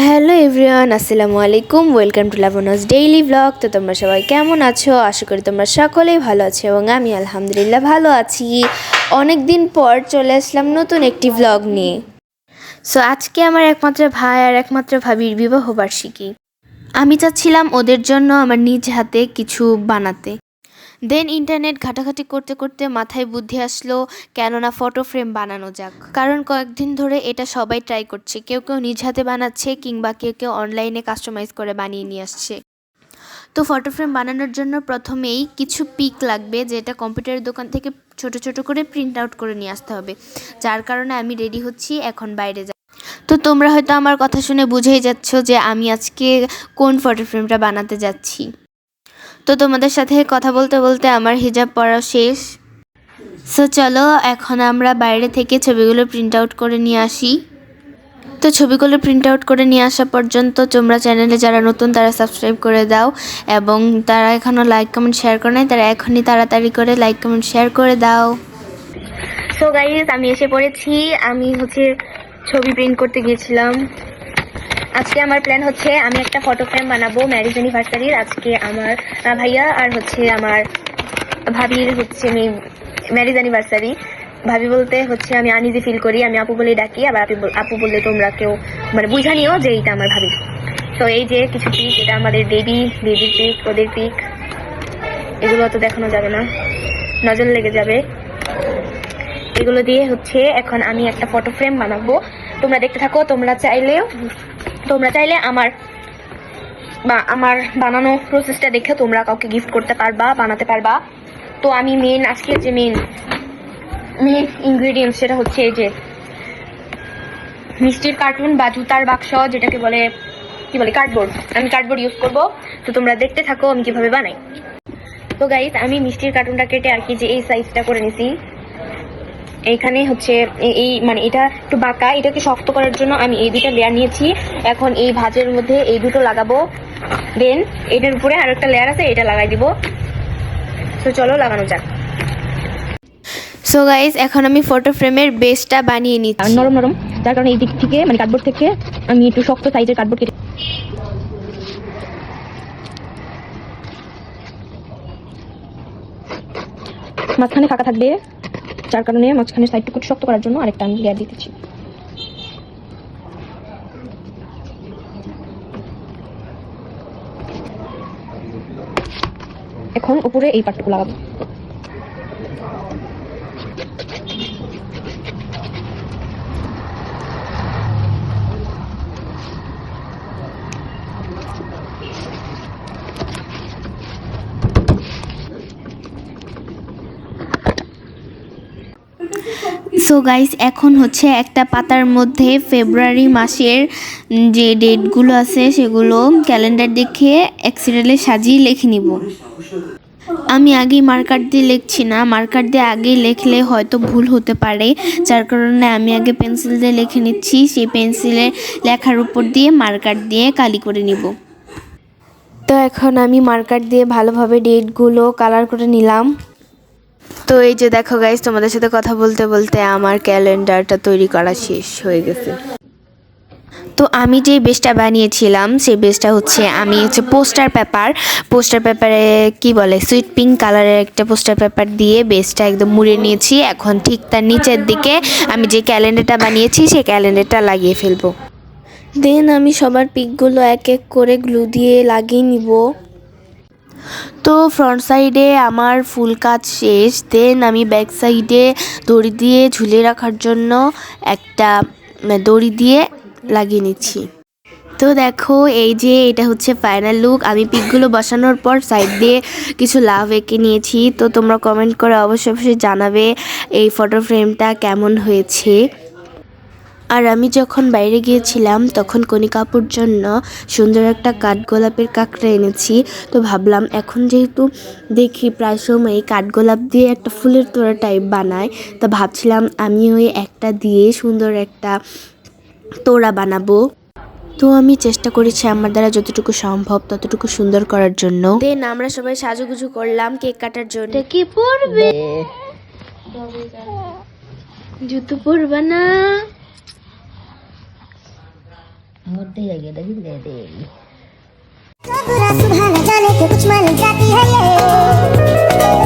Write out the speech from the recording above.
Hello everyone, আসসালামু আলাইকুম। Welcome to Labna's daily blog. তো তোমরা সবাই কেমন আছো? আশা করি তোমরা সকলেই ভালো আছো এবং আমি আলহামদুলিল্লাহ ভালো আছি। অনেক দিন পর চলে আসলাম নতুন একটি ব্লগ নিয়ে। সো আজকে আমার একমাত্র ভাই আর একমাত্র ভাবির বিবাহ বার্ষিকী। আমি চাচ্ছিলাম ওদের জন্য আমার নিজ হাতে কিছু বানাতে। দেন ইন্টারনেট ঘাটাঘাটি করতে করতে মাথায় বুদ্ধি আসলো, কেননা ফটো ফ্রেম বানানো যাক। কারণ কয়েকদিন ধরে এটা সবাই ট্রাই করছে, কেউ কেউ নিজ হাতে বানাচ্ছে কিংবা কেউ কেউ অনলাইনে কাস্টমাইজ করে বানিয়ে নিয়ে আসছে। তো ফটো ফ্রেম বানানোর জন্য প্রথমেই কিছু পিক লাগবে, যেটা কম্পিউটারের দোকান থেকে ছোট ছোট করে প্রিন্ট আউট করে নিয়ে আসতে হবে। যার কারণে আমি রেডি হচ্ছি, এখন বাইরে যাব। তো তোমরা হয়তো আমার কথা শুনে বুঝেই যাচ্ছ যে আমি আজকে কোন ফটো ফ্রেমটা বানাতে যাচ্ছি। তো তোমাদের সাথে কথা বলতে বলতে আমার হিজাব পরা শেষ। সো চলো এখন আমরা বাইরে থেকে ছবিগুলো প্রিন্ট আউট করে নিয়ে আসি। তো ছবিগুলো প্রিন্ট আউট করে নিয়ে আসা পর্যন্ত তোমরা চ্যানেলে যারা নতুন তারা সাবস্ক্রাইব করে দাও, এবং তারা এখনও লাইক কমেন্ট শেয়ার করে নাই তারা এখনই তাড়াতাড়ি করে লাইক কমেন্ট শেয়ার করে দাও। সো গাইস, আমি এসে পড়েছি। আমি ছবি প্রিন্ট করতে গিয়েছিলাম। আজকে আমার প্ল্যান হচ্ছে আমি একটা ফটো ফ্রেম বানাবো ম্যারেজ অ্যানিভার্সারির। আজকে আমার ভাইয়া আর আমার ভাবির ম্যারেজ অ্যানিভার্সারি। ভাবি বলতে আমি আনইজি ফিল করি, আমি আপু বলেই ডাকি, আবার আপু বললে তোমরা কেউ বুঝা নিও যে এইটা আমার ভাবি। তো এই যে কিছু পিক, এটা আমাদের বেবির পিক, ওদের পিক। এগুলো তো দেখানো যাবে না, নজর লেগে যাবে। এগুলো দিয়ে এখন আমি একটা ফটো ফ্রেম বানাবো। তোমরা দেখতে থাকো। তোমরা চাইলে আমার বানানো প্রসেসটা দেখে তোমরা কাউকে গিফট করতে পারবা, বানাতে পারবা। তো আমি আজকে যে মেন ইনগ্রেডিয়েন্টস সেটা এই যে মিষ্টির কার্টুন বা জুতার বাক্স, যেটাকে বলে কার্ডবোর্ড। আমি কার্ডবোর্ড ইউজ করব। তো তোমরা দেখতে থাকো আমি কিভাবে বানাই। তো গাইস, আমি মিষ্টির কার্টুনটা কেটে আর কি যে এই সাইজটা করে নিছি। এইখানে এই এটা একটু বাঁকা, এটাকে শক্ত করার জন্য আমি এই দুটো লেয়ার নিয়েছি। এখন এই ভাঁজের মধ্যে এই দুটো লাগাবো, দেন এটার উপরে আর একটা লেয়ার আছে, এটা লাগাই দিব। তো চলো লাগানো যাক। সো গাইস, এখন আমি ফটো ফ্রেমের বেসটা বানিয়ে নিচ্ছি। নরম নরম, যার কারণে এই দিক থেকে কার্ডবোর্ড থেকে আমি একটু শক্ত সাইজের কার্ডবোর্ড কেটে মাঝখানে ফাঁকা থাকবে, যার কারণে মাঝখানে সাইডটুকু শক্ত করার জন্য আরেকটা আমি লেয়ার দিতেছি। এখন উপরে এই পার্টটুকু লাগাবো। সো গাইস, এখন একটা পাতার মধ্যে ফেব্রুয়ারি মাসের যে ডেটগুলো আছে সেগুলো ক্যালেন্ডার দেখে এক্সেলে সাজিয়ে লিখে নিব। আমি আগেই মার্কার দিয়ে লিখছি না, মার্কার দিয়ে আগে লিখলে হয়তো ভুল হতে পারে, যার কারণে আমি আগে পেন্সিল দিয়ে লিখে নিচ্ছি। সেই পেন্সিলের লেখার উপর দিয়ে মার্কার দিয়ে কালি করে নিব। তো এখন আমি মার্কার দিয়ে ভালোভাবে ডেটগুলো কালার করে নিলাম। তো এই যে দেখো গাইস, তোমাদের সাথে কথা বলতে বলতে আমার ক্যালেন্ডারটা তৈরি করা শেষ হয়ে গেছে। তো আমি যে বেসটা বানিয়েছিলাম সেই বেসটা আমি পোস্টার পেপারে কি বলে সুইট পিঙ্ক কালারের একটা পোস্টার পেপার দিয়ে বেসটা একদম মুড়ে নিয়েছি। এখন ঠিক তার নিচের দিকে আমি যে ক্যালেন্ডারটা বানিয়েছি সেই ক্যালেন্ডারটা লাগিয়ে ফেলবো। দেন আমি সবার পিকগুলো এক এক করে গ্লু দিয়ে লাগিয়ে নিব। তো ফ্রন্ট সাইডে আমার ফুল কাজ শেষ। দেন আমি ব্যাক সাইডে দড়ি দিয়ে ঝুলিয়ে রাখার জন্য একটা দড়ি দিয়ে লাগিয়ে নিচ্ছি। তো দেখো এই যে এটা ফাইনাল লুক। আমি পিকগুলো বসানোর পর সাইড দিয়ে কিছু লাভ এঁকে নিয়েছি। তো তোমরা কমেন্ট করে অবশ্যই জানাবে এই ফটো ফ্রেমটা কেমন হয়েছে। আর আমি যখন বাইরে গিয়েছিলাম তখন কণিকাপুর জন্য সুন্দর একটা কাঠগোলাপের কাঁকড়া এনেছি। তো ভাবলাম এখন যেহেতু দেখি প্রায় সময় কাঠগোলাপ দিয়ে একটা ফুলের তোড়া টাইপ বানায়, তো ভাবছিলাম আমি ওই একটা দিয়ে সুন্দর একটা তোড়া বানাবো। তো আমি চেষ্টা করেছি আমার দ্বারা যতটুকু সম্ভব ততটুকু সুন্দর করার জন্য। দেন আমরা সবাই সাজুগুজু করলাম কেক কাটার জন্য। কি পরবে? জুতো পরবে না? और दे आइए दे दे बुरा सुबह न जाने के कुछ मान जाती है ये